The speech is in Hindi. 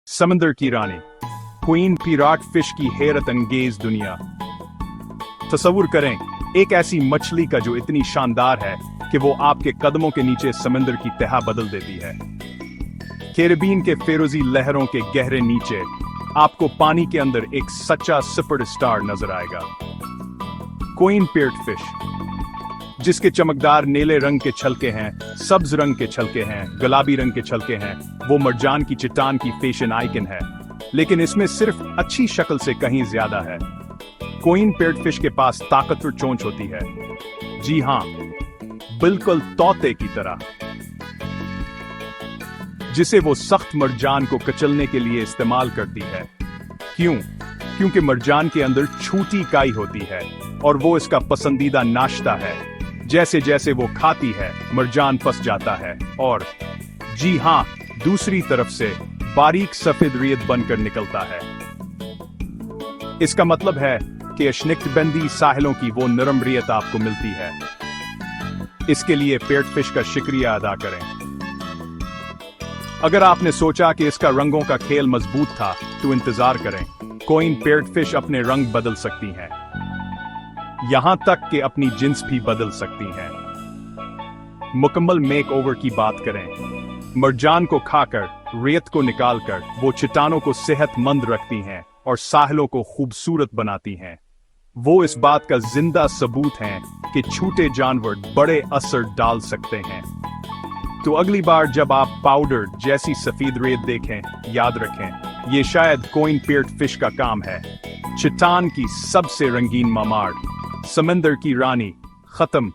समंदर की रानी क्वीन पिराट फिश की हैरत अंगेज दुनिया। तस्वुर करें एक ऐसी मछली का जो इतनी शानदार है कि वो आपके कदमों के नीचे समंदर की तह बदल देती है। कैरिबियन के फेरोजी लहरों के गहरे नीचे आपको पानी के अंदर एक सच्चा सुपर स्टार नजर आएगा। क्वीन पिराट फिश, जिसके चमकदार नीले रंग के छलके हैं, सब्ज रंग के छलके हैं, गुलाबी रंग के छलके हैं, वो मर्जान की चट्टान की फैशन आइकन है, लेकिन इसमें सिर्फ अच्छी शक्ल से कहीं ज्यादा है। क्वीन पिराट फिश के पास ताकतवर चोंच होती है। जी हां, बिल्कुल तोते की तरह, जिसे वो सख्त मर्जान को कुचलने के लिए इस्तेमाल करती है। क्यों? क्योंकि मर्जान के अंदर छोटी काई होती है और वो इसका पसंदीदा नाश्ता है। जैसे जैसे वो खाती है, मर्जान फंस जाता है और जी हां, दूसरी तरफ से बारीक सफेद रेत बनकर निकलता है। इसका मतलब है कि अशनिकटबंदी साहिलों की वो नरम रेत आपको मिलती है। इसके लिए पिराट फिश का शुक्रिया अदा करें। अगर आपने सोचा कि इसका रंगों का खेल मजबूत था, तो इंतजार करें। क्वीन पिराट फिश अपने रंग बदल सकती हैं, यहां तक कि अपनी जिन्स भी बदल सकती हैं। मुकम्मल मेकओवर की बात करें, मर्जान को खाकर, रेत को निकालकर वो चट्टानों को सेहतमंद रखती हैं और साहिलों को खूबसूरत बनाती हैं। वो इस बात का जिंदा सबूत हैं कि छोटे जानवर बड़े असर डाल सकते हैं। तो अगली बार जब आप पाउडर जैसी सफेद रेत देखें, याद रखें, ये शायद क्वीन पिराट फिश का काम है। चट्टान की सबसे रंगीन मामार, समंदर की रानी, खत्म।